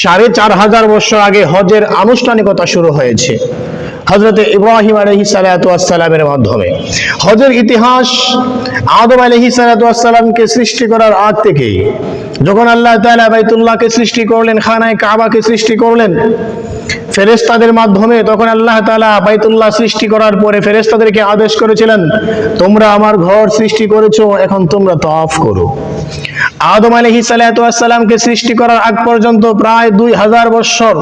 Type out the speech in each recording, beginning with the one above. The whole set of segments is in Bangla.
৪,৫০০ বছর আগে হজের আনুষ্ঠানিকতা শুরু হয়েছে হযরত ইব্রাহিম আলাইহিস সালাতু ওয়াস সালামের মাধ্যমে। হজের ইতিহাস আদম আলাইহিস সালাতু ওয়াস সালামকে সৃষ্টি করার আগ থেকেই, যখন আল্লাহ তাআলা বাইতুল্লাহকে সৃষ্টি করলেন, খানায়ে কাবাকে সৃষ্টি করলেন ফেরেশতাদের মাধ্যমে, তখন আল্লাহ তাআলা বাইতুল্লাহ সৃষ্টি করার পরে ফেরেশতাদেরকে আদেশ করেছিলেন, তোমরা আমার ঘর সৃষ্টি করেছো, এখন তোমরা তাওয়াফ করো। আদম আলাইহিস সালাতু ওয়াস সালামকে সৃষ্টি করার আগ পর্যন্ত প্রায় ২০০০ বছর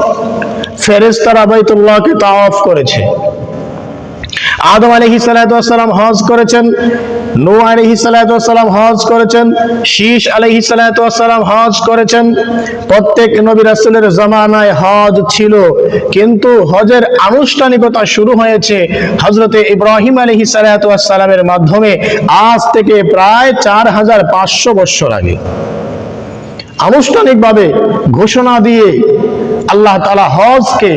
ফেরেশতারা বাইতুল্লাহকে তাওয়াফ করেছে। আদম আলাইহিস সালাতু ওয়াস সালাম হজ করেছেন, নূহ আলাইহিস সালাতু ওয়াস সালাম হজ করেছেন, শীশ আলাইহিস সালাতু ওয়াস সালাম হজ করেছেন। প্রত্যেক নবী রাসূলের জামানায় হজ ছিল, কিন্তু হজের আনুষ্ঠানিকতা শুরু হয়েছে হযরত ইব্রাহিম আলাইহিস সালাতু ওয়াস সালামের মাধ্যমে, আজ থেকে প্রায় ৪৫০০ বছর আগে। আনুষ্ঠানিকভাবে ঘোষণা দিয়ে আল্লাহ তাআলা হজকে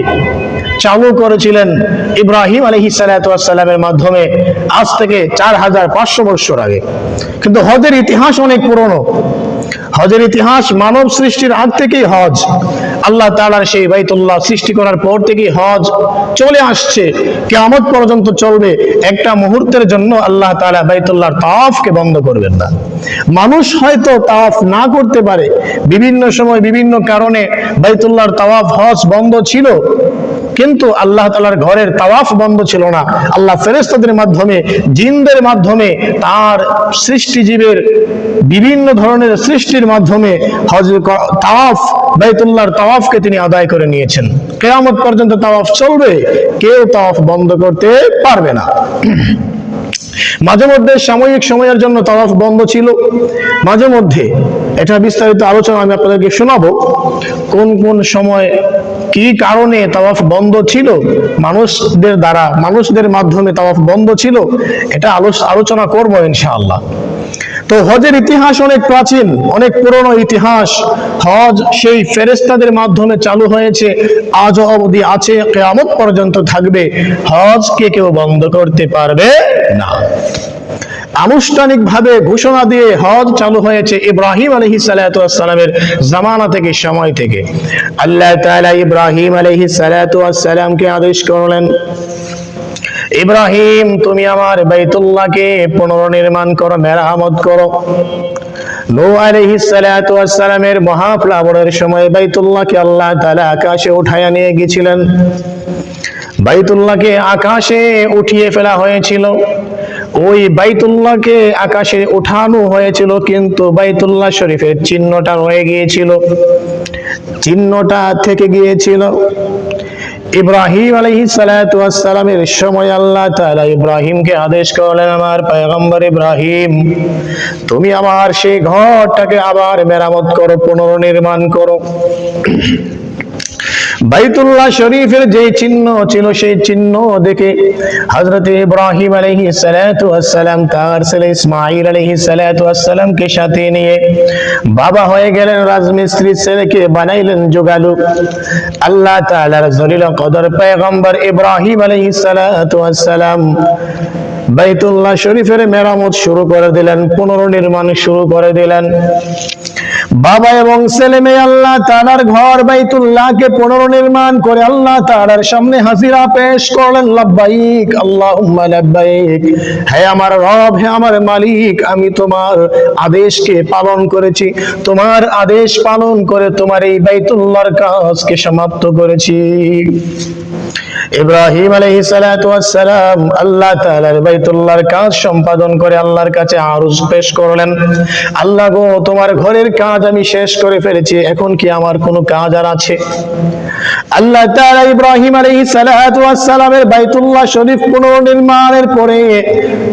চালু করেছিলেন ইব্রাহিম আলাইহিস সালাতু ওয়াস সালামের মাধ্যমে, আজ থেকে ৪৫০০ বছর আগে। কিন্তু হজের ইতিহাস অনেক পুরনো। হজের ইতিহাস মানব সৃষ্টির আগ থেকেই হজ, আল্লাহ তাআলার সেই বাইতুল্লাহ সৃষ্টি করার পর থেকেই হজ চলে আসছে, কিয়ামত পর্যন্ত চলবে। একটা মুহূর্তের জন্য আল্লাহ তাআলা বাইতুল্লাহর তাওয়াফকে বন্ধ করবেন না। মানুষ হয়তো তাওয়াফ না করতে পারে, বিভিন্ন সময় বিভিন্ন কারণে বাইতুল্লাহর তাওয়াফ হজ বন্ধ ছিল, কিন্তু আল্লাহ তাআলার ঘরের তাওয়াফ বন্ধ ছিল না। আল্লাহ ফেরেশতাদের মাধ্যমে, জিনদের মাধ্যমে, তার সৃষ্টিজীবের বিভিন্ন ধরনের সৃষ্টির মাধ্যমে হজ তাওয়াফ, বাইতুল্লাহর তাওয়াফকে তিনি আদায় করে নিয়েছেন। কিয়ামত পর্যন্ত তাওয়াফ চলবে, কেউ তাওয়াফ বন্ধ করতে পারবে না। মাঝে মধ্যে সাময়িক সময়ের জন্য তাওয়াফ বন্ধ ছিল, মাঝে মধ্যে এটা বিস্তারিত আলোচনা আমি আপনাদেরকে শোনাবো, কোন কোন সময় কি কারণে তাওয়াফ বন্ধ ছিল, মানুষদের দ্বারা, মানুষদের মাধ্যমে তাওয়াফ বন্ধ ছিল, এটা আলোচনা করব ইনশাআল্লাহ। তো হজের ইতিহাস অনেক প্রাচীন, অনেক পুরনো ইতিহাস। হজ সেই ফেরেশতাদের মাধ্যমে চালু হয়েছে, আজও অবধি আছে, কিয়ামত পর্যন্ত থাকবে। হজকে কেউ বন্ধ করতে পারবে না। আনুষ্ঠানিকভাবে ঘোষণা দিয়ে হজ চালু হয়েছে ইব্রাহিম আলাইহিস সালাতু ওয়াস সালামের জামানা থেকে, সময় থেকে। আল্লাহ তাআলা ইব্রাহিম আলাইহিস সালাতু ওয়াস সালামকে আদেশ করলেন, ইব্রাহিম তুমি আমার বাইতুল্লাহকে পুনর্নির্মাণ করো, মেরামত করো। নূহ আলাইহিস সালাতু ওয়াস সালামের মহাপ্লাবনের সময় বাইতুল্লাহকে আল্লাহ তাআলা আকাশে উঠায়া নিয়ে গিয়েছিলেন। বাইতুল্লাহকে আকাশে উঠিয়ে ফেলা হয়েছিল। ওই বাইতুল্লাহকে আকাশে উঠানো হয়েছিল, কিন্তু বাইতুল্লাহ শরীফের চিহ্নটা রয়ে গিয়েছিল, চিহ্নটা থেকে গিয়েছিল। ইব্রাহিম আলাইহিস সালাতু ওয়াস সালামের সময় আল্লাহ তাআলা ইব্রাহিমকে আদেশ করলেন, আমার পয়গম্বর ইব্রাহিম তুমি আমার সেই ঘরটাকে আবার মেরামত করো, পুনর্নির্মাণ করো। বাইতুল্লাহ শরীফের যে চিহ্ন ছিল, সেই চিহ্ন দেখে হযরত ইব্রাহিম আলাইহিস সালাতু ওয়াস সালাম তার ছেলে ইসমাঈল আলাইহিস সালাতু ওয়াস সালামকে সাথে নিয়ে বাবা হয়ে গেলেন, রাজমিস্ত্রি ছেলেকে বানাইলেন যোগালু। আল্লাহ তাআলার জলিল কদর পয়গম্বর ইব্রাহিম আলাইহিস সালাতু ওয়াস সালাম বাইতুল্লাহ শরীফের মেরামত শুরু করে দিলেন, পুনর্নির্মাণ শুরু করে দিলেন। বাবা এবং ছেলে মেয়ে আল্লাহ তাআলার ঘর বাইতুল্লাহকে পুনর্নির্মাণ করে আল্লাহ তাআলার সামনে হাজিরা পেশ করলেন, লাব্বাইক আল্লাহুম্মা লাব্বাইক, হে আমার রব, হে আমার মালিক, আমি তোমার আদেশকে পালন করেছি, তোমার আদেশ পালন করে তোমার এই বাইতুল্লাহর কাজকে সমাপ্ত করেছি। ইব্রাহিম আলাইহিস সালাতু ওয়াস সালাম আল্লাহ তাআলার বাইতুল্লাহর কাজ সম্পাদন করে আল্লাহর কাছে আরজ পেশ করলেন, আল্লাহ গো, তোমার ঘরের কাজ আমি শেষ করে ফেলেছি, এখন কি আমার কোনো কাজ আর আছে? আল্লাহ তাআলা ইব্রাহিম আলাইহিস সালাতু ওয়াস সালামের বাইতুল্লাহ শরীফ পুনর্নির্মাণের পরে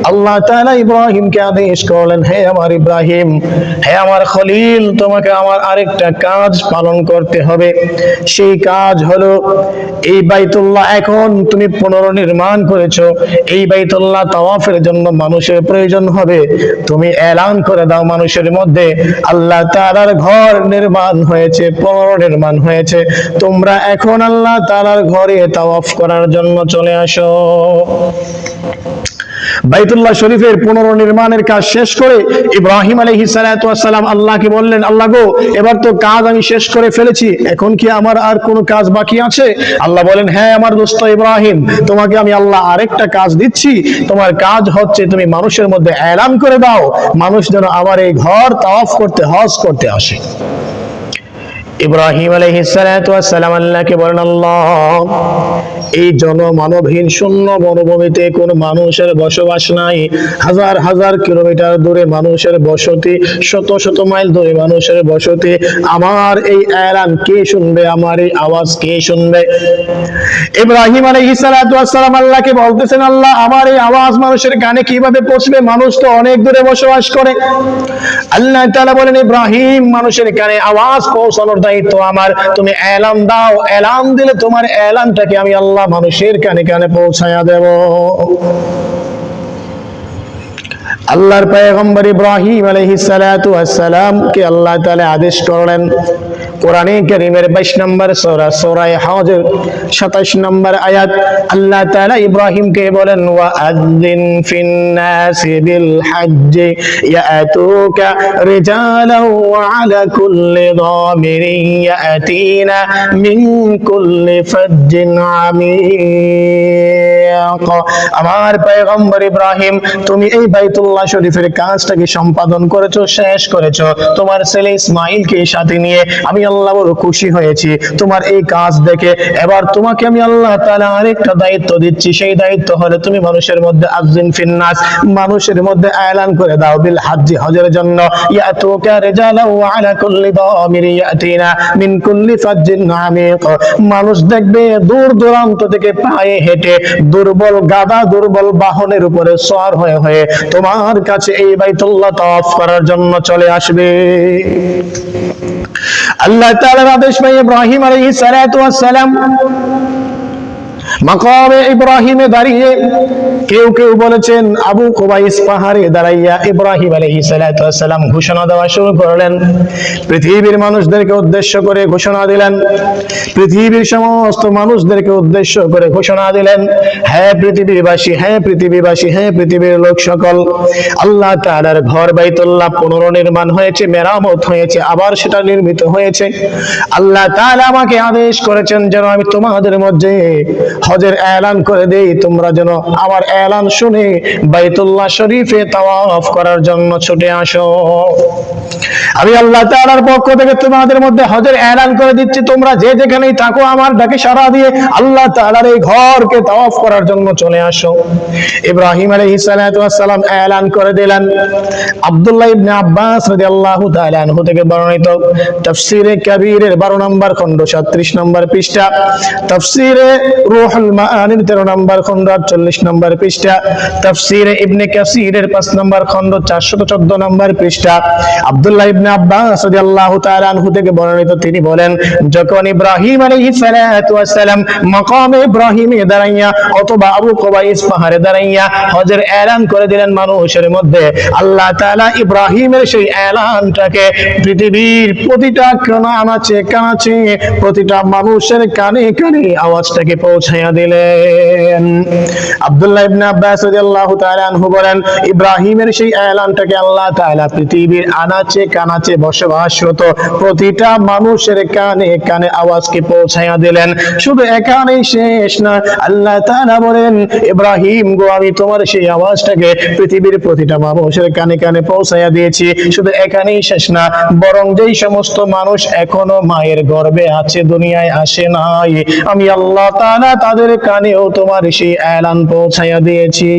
আল্লাহ তাআলা ইব্রাহিমকে আদেশ করলেন, হে আমার ইব্রাহিম, হে আমার খলিল, তোমাকে আমার আরেকটা কাজ পালন করতে হবে। সেই কাজ হলো, এই বাইতুল্লাহ এখন তুমি পুনর্নির্মাণ করেছো, এই বাইতুল্লাহ তাওয়াফের জন্য মানুষের প্রয়োজন হবে। তুমি এলান করে দাও মানুষের মধ্যে, আল্লাহ তাআলার ঘর নির্মাণ হয়েছে, পুনর্নির্মাণ হয়েছে, তোমরা এখন আল্লাহ তাআলার ঘরে তাওয়াফ করার জন্য চলে আসো। বাইতুল্লাহ শরীফের পুনর্নির্মাণের কাজ শেষ করে ইব্রাহিম আলাইহিস সালাতু ওয়াস সালাম আল্লাহকে বললেন, আল্লাহ গো, এবার তো কাজ আমি শেষ করে ফেলেছি, এখন কি আমার আর কোনো কাজ বাকি আছে? আল্লাহ বলেন, হ্যাঁ আমার দোস্ত ইব্রাহিম, তোমাকে আমি আল্লাহ আরেকটা কাজ দিচ্ছি। তোমার কাজ হচ্ছে তুমি মানুষের মধ্যে এলান করে দাও, মানুষ যেন আমার এই ঘর তাওয়াফ করতে, হজ করতে আসে। ইব্রাহিম আলাইহিস সালাতু ওয়াস সালাম আল্লাহকে বলেন, আল্লাহ, এই জনমানবহীন শূন্য মরুভূমিতে কোন মানুষের বসবাস নাই, হাজার হাজার কিলোমিটার দূরে মানুষের বসতি, শত শত মাইল দূরে মানুষের বসতি, আমার এই এলান কে শুনবে? আমার এই আওয়াজ কে শুনবে? ইব্রাহিম আলাইহিস সালাতু ওয়াস সালাম আল্লাহকে বলতেছেন, আল্লাহ, আমার এই আওয়াজ মানুষের কানে কিভাবে পৌঁছবে? মানুষ তো অনেক দূরে বসবাস করে। আল্লাহ তাআলা বলেন, ইব্রাহিম, মানুষের কানে আওয়াজ পৌঁছানোর দায়িত্ব আমার, তুমি এলান দাও, এলান দিলে তোমার এলানটাকে আমি আল্লাহ মানুষের কানে কানে পৌঁছায়া দেব। আল্লাহর পয়গম্বর ইব্রাহিম আলাইহিস সালাতু ওয়াস সালাম কে আল্লাহ তাআলা আদেশ করলেন, কোরআনে কারীমের 22 নম্বর সূরা, সূরা হজের 27 নম্বর আয়াত, আল্লাহ তাআলা ইব্রাহিমকে বলেন, ওয়া আযিন ফিন নাসি বিল হজ্জি ইয়াতুকা রিজালান ওয়া আলা কুল্লি দামিরিন ইয়াতিনা মিন কুল্লি ফাজ্জিন আমিক। আমার পয়গম্বর ইব্রাহিম, তুমি এই বাইতুল্লাহ শরীফের কাজটাকে সম্পাদন করেছো, শেষ করেছো, তোমার ছেলে ইসমাইলকে সাথে নিয়ে আমি আল্লাহ বড় খুশি হয়েছি তোমার এই কাজ দেখে। এবার তোমাকে আমি আল্লাহ তাআলা আরেকটা দায়িত্ব দিচ্ছি, সেই দায়িত্ব হলো তুমি মানুষের মধ্যে আযিন ফিন নাস, মানুষের মধ্যে এলান করে দাও, বিল হজ্জি, হজের জন্য, ইয়াতুকা রিজালান ওয়া আলা কুল্লি দামিরি ইয়াতিনা মিন কুল্লি ফাজ্জিন আমিক। মানুষ দেখবে দূর দূরান্ত থেকে পায়ে হেঁটে, দুর্বল গাদা, দুর্বল বাহনের উপরে সওয়ার হয়ে হয়ে তোমার কাছে এই বাইতুল্লাহ তাওয়াফ করার জন্য চলে আসবে। আল্লাহ তাআলার আদেশ পেয়ে ইব্রাহিম আলাইহিস সালাতু ওয়াস সালাম মাকামে ইব্রাহিমে দাঁড়িয়ে, কেউ কেউ বলেছেন আবু কুবাইস পাহাড়ে দাঁড়াইয়া ইব্রাহিম আলাইহিস সালাতু ওয়াস সালাম ঘোষণা দেওয়া শুরু করলেন। পৃথিবীর মানুষদেরকে উদ্দেশ্য করে ঘোষণা দিলেন, পৃথিবীর সমস্ত মানুষদেরকে উদ্দেশ্য করে ঘোষণা দিলেন, হ্যাঁ পৃথিবীবাসী, হ্যাঁ পৃথিবীবাসী, হ্যাঁ পৃথিবীর লোক সকল, আল্লাহ তাআলার ঘর বাইতুল্লাহ পুনর্নির্মাণ হয়েছে, মেরামত হয়েছে, আবার সেটা নির্মিত হয়েছে। আল্লাহ তাআলা আমাকে আদেশ করেছেন যেন আমি তোমাদের মধ্যে হজের এলান করে দেই, তোমরা যেন আমার এলান শুনে বাইতুল্লাহ শরীফে তাওয়াফ করার জন্য ছুটে আসো। আমি আল্লাহ তাআলার পক্ষ থেকে তোমাদের মধ্যে হজের এলান করে দিচ্ছি, তোমরা যে যেখানেই থাকো আমার ডাকে সাড়া দিয়ে আল্লাহ তাআলার এই ঘরকে তাওয়াফ করার জন্য চলে আসো। ইব্রাহিম আলাইহিস সালাতু ওয়াস সালাম এলান করে দিলেন। আব্দুল্লাহ ইবনে আব্বাস রাদিয়াল্লাহু তাআলা আনহু থেকে বর্ণিত, তাফসীরে কবীরের 12 নম্বর খণ্ড 37 নম্বর পৃষ্ঠা, তাফসীরে রূহুল মাআনির 13 নম্বর খণ্ড 48 নম্বর পৃষ্ঠা, তাফসীরে ইবনে কাসীরের 5 নম্বর খণ্ড 414 নম্বর পৃষ্ঠা, আব্দুল্লাহ ইবনে আব্বাস রাদিয়াল্লাহু তাআলা আনহু থেকে বর্ণিত, তিনি বলেন, যখন ইব্রাহিম আলাইহিস সালাতু ওয়াস সালাম মাকামে ইব্রাহিমে দাঁড়াইয়া অথবা আবু কুবাইস পাহাড়ে দাঁড়াইয়া হজের এলান করে দিলেন মানুষের মধ্যে, আল্লাহ তাআলা ইব্রাহিমের সেই এলানটাকে পৃথিবীর প্রতিটা আনাচে কানাচে, প্রতিটা মানুষের কানে কানে আওয়াজটাকে পৌঁছায়া দিলেন। আব্দুল্লাহ ইবনে আব্বাস রাদিয়াল্লাহু তাআলা আনহু বলেন, ইব্রাহিমের সেই এলানটাকে আল্লাহ তাআলা পৃথিবীর আনাচে কানাচে বসবাসরত প্রতিটা মানুষের কানে কানে আওয়াজকে পৌঁছায়া দিলেন। শুধু এখানেই শেষ না, আল্লাহ তাআলা বলেন, ইব্রাহিম গো, আমি তোমার সেই আওয়াজটাকে পৃথিবীর প্রতিটা মানুষের কানে কানে পৌঁছায়া দিয়েছি। শুধু এখানেই শেষ না, বরং যেই সমস্ত মানুষ এখনো মায়ের গর্ভে আছে, দুনিয়ায় আসে নাই, আমি আল্লাহ তাআলা তাদের কানেও তোমার সেই এলান পৌঁছায়া দিয়েছি।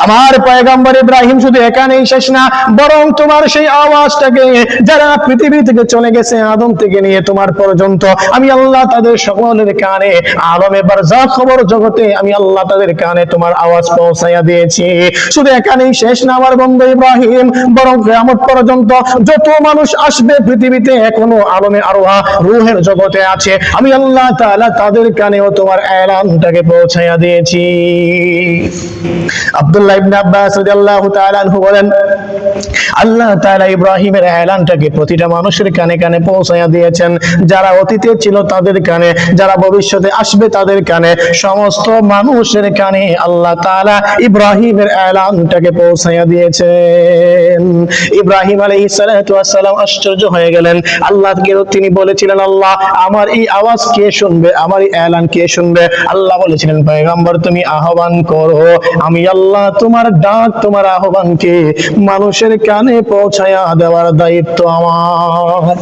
আমার পয়গম্বর ইব্রাহিম শুধু এখানেই শেষ না, বরং তোমার সেই আওয়াজটাকে যারা পৃথিবী থেকে চলে গেছে আদম থেকে নিয়ে তোমার পর্যন্ত, আমি আল্লাহ তাদের সকলের কানে আলমে বারজাখ খবর জগতে আমি আল্লাহ তাদের কানে তোমার আওয়াজ পৌঁছায়া দিয়েছি। শুধু এখানেই শেষ না আমার বন্ধু ইব্রাহিম, বরং কিয়ামত পর্যন্ত যত মানুষ আসবে পৃথিবীতে এখনো আলমে আরওয়াহ রূহের জগতে আছে, আমি আল্লাহ তাআলা তাদের কানেও তোমার এলানটাকে পৌঁছায়া দিয়েছি। আব্দুল্লাহ ইবনে আব্বাস রাদিয়াল্লাহু তাআলা আনহু বলেন, আল্লাহ তাআলা ইব্রাহিমের এলানটাকে প্রতিটা মানুষের কানে কানে পৌঁছায়া দিয়েছেন, যারা অতীতে ছিল তাদের কানে, যারা ভবিষ্যতে আসবে তাদের কানে, সমস্ত মানুষের কানে আল্লাহ তাআলা ইব্রাহিমের এলানটাকে পৌঁছায়া দিয়েছেন। ইব্রাহিম আলাইহিস সালাতু ওয়াস সালাম আশ্চর্য হয়ে গেলেন। আল্লাহকে তিনি বলেছিলেন, আল্লাহ আমার এই আওয়াজ কে শুনবে, আমার এই এলান কে শুনবে? আল্লাহ বলেছিলেন, পয়গম্বর তুমি আহ্বান করো, আমি আল্লাহ তোমার ডাক, তোমার আহ্বানকে মানুষের কানে পৌঁছায়া দেওয়ার দায়িত্ব আমার।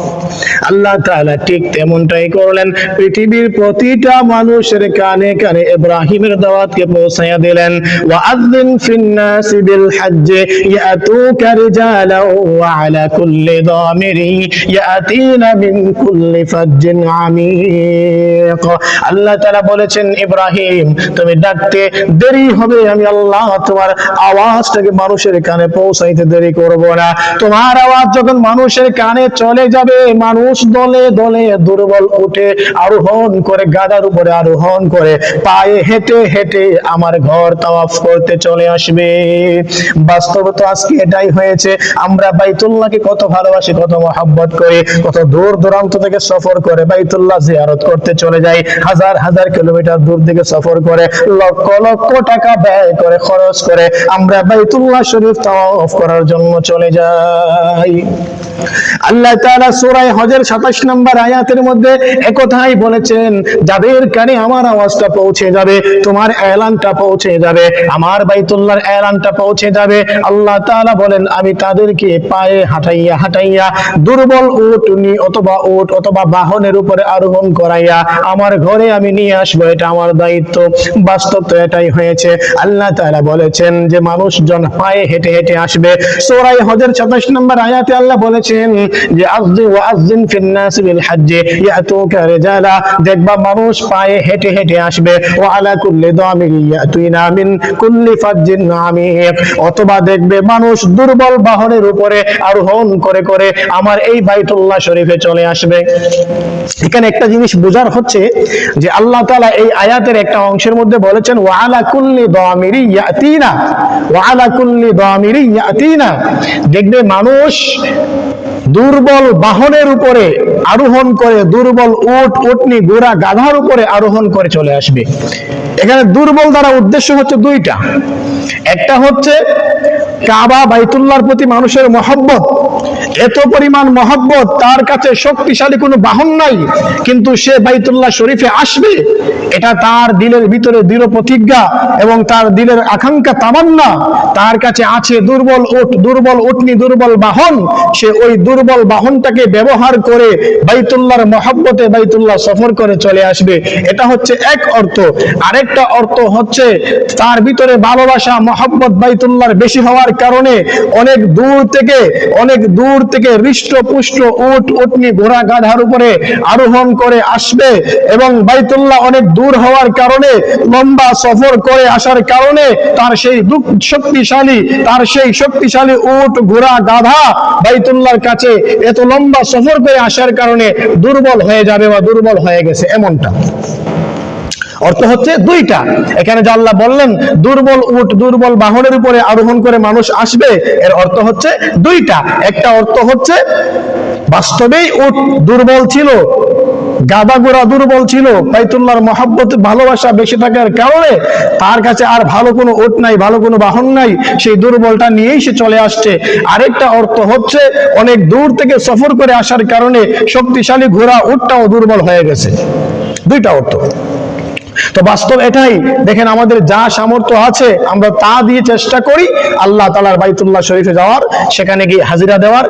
আল্লাহ তাআলা ঠিক তেমনটাই করলেন, পৃথিবীর প্রতিটা মানুষের কানে কানে ইব্রাহিমের দাওয়াতকে পৌঁছায়া দিলেন। ওয়াআযিন ফিন-নাসি বিল-হজ্জ ইয়াতুকা রিজালান ওয়া আলা কুল্লি দামিরিন ইয়াতিনা মিন কুল্লি ফাজ্জিন আমিক। আল্লাহ তাআলা বলেছেন, ইব্রাহিম তুমি ডাকতে দেরি হবে, আমি আল্লাহ তোমার আওয়াজটাকে মানুষের কানে পৌঁছাইতে দেরি করব না। তোমার আওয়াজ যখন মানুষের কানে চলে যাবে, মানুষ দলে দলে দুর্বল উঠে আরোহণ করে, গাধার উপরে আরোহণ করে পায়ে হেঁটে হেঁটে আমার ঘর তাওয়াফ করতে চলে আসবে। বাস্তবে তো আজকে এটাই হয়েছে। আমরা বাইতুল্লাহকে কত ভালোবাসি, কত মহব্বত করি, কত দূর দূরান্ত থেকে সফর করে বাইতুল্লাহ জিয়ারত করতে চলে যাই, হাজার হাজার কিলোমিটার দূর থেকে সফর করে, লক্ষ লক্ষ টাকা ব্যয় করে, খরচ করে আমরা বাইতুল্লাহ শরীফ তাওয়াফ করার জন্য চলে যাই। আল্লাহ তাআলা সূরা হজের 27 নম্বর আয়াতের মধ্যে একথাই বলেছেন, যাদের কানে আমার আওয়াজটা পৌঁছে যাবে, তোমার এলানটা পৌঁছে যাবে, আমার বাইতুল্লাহর এলানটা পৌঁছে যাবে, আল্লাহ তাআলা বলেন আমি তাদেরকে পায়ে হাঁটাইয়া হাঁটাইয়া দুর্বল উটনি অথবা উট অথবা বাহনের উপরে আরোহণ করাইয়া আমার ঘরে আমি নিয়ে আসবো, এটা আমার দায়িত্ব। বাস্তব তো এটাই হয়েছে। আল্লাহ তাআলা বলেছেন যে মানুষজন পায়ে হেঁটে হেঁটে আসবে। সূরা হজের 27 নম্বর আয়াতে আল্লাহ বলেছেন যে ওয়াআযিন ফিন-নাসি বিল-হজ্জ ইয়াতুকা রিজালা, দেখবা মানুষ পায়ে হেঁটে হেঁটে আসবে, ওয়া আলা কুল্লি দামিরি ইয়াতুনা মিন কুল্লি ফাজ্জিন আমিক, অথবা দেখবে মানুষ দুর্বল বাহনের উপরে আরোহণ করে করে আমার এই বাইতুল্লাহ শরীফে চলে আসবে। এখানে একটা জিনিস বোঝার হচ্ছে যে আল্লাহ তাআলা এই আয়াতের একটা অংশের মধ্যে বলেছেন ওয়া আলা কুল্লি দামিরি ইয়াতিনা, ওয়া আলা কুল্লি দামিরি ইয়াতিনা, দেখবে মানুষ দুর্বল বাহনের উপরে আরোহণ করে, দুর্বল উট উটনি ঘোড়া গাধার উপরে আরোহণ করে চলে আসবে। এখানে দুর্বল দ্বারা উদ্দেশ্য হচ্ছে দুইটা। একটা হচ্ছে কাবা বাইতুল্লাহর প্রতি মানুষের মহব্বত, এত পরিমাণ মহব্বত, তার কাছে শক্তিশালী কোনো বাহন নাই, কিন্তু সে বাইতুল্লাহ শরীফে আসবে, এটা তার দিলের ভিতরে দৃঢ় প্রতিজ্ঞা এবং তার দিলের আকাঙ্ক্ষা তামান্না। তার কাছে আছে দুর্বল উট, দুর্বল উটনি, দুর্বল বাহন, সে ওই দুর্বল বাহনটাকে ব্যবহার করে বাইতুল্লাহর মহব্বতে বাইতুল্লাহ সফর করে চলে আসবে। এটা হচ্ছে এক অর্থ। আরেকটা অর্থ হচ্ছে তার ভিতরে ভালোবাসা মহব্বত বাইতুল্লাহর বেশি হওয়ার কারণে অনেক দূর থেকে হৃষ্টপুষ্ট উট উটনি ঘোড়া গাধার উপরে আরোহণ করে আসবে, এবং বাইতুল্লাহ অনেক দূর হওয়ার কারণে, লম্বা সফর করে আসার কারণে তার সেই শক্তিশালী উট ঘোড়া গাধা বাইতুল্লাহর কাছে এত লম্বা সফর করে আসার কারণে দুর্বল হয়ে যাবে বা দুর্বল হয়ে গেছে, এমনটা অর্থ হচ্ছে দুইটা। এখানে যে আল্লাহ বললেন দুর্বল উট দুর্বল বাহনের উপরে আরোহণ করে মানুষ আসবে, এর অর্থ হচ্ছে দুইটা। একটা অর্থ হচ্ছে বাস্তবেই উট দুর্বল ছিল, গাদা ঘোড়া দুর্বল ছিল, বাইতুল্লাহর মহব্বত ভালোবাসা বেশি থাকার কারণে তার কাছে আর ভালো কোনো উট নাই, ভালো কোনো বাহন নাই, সেই দুর্বলটা নিয়েই সে চলে আসছে। আরেকটা অর্থ হচ্ছে অনেক দূর থেকে সফর করে আসার কারণে শক্তিশালী ঘোড়া উটটাও দুর্বল হয়ে গেছে। দুইটা অর্থ। তো বাস্তব এটাই। দেখেন আমাদের যা সামর্থ্য আছে আমরা তা দিয়ে চেষ্টা করি আল্লাহ তাআলার বাইতুল্লাহ শরীফে যাওয়ার, সেখানে গিয়ে হাজিরা দেওয়ার।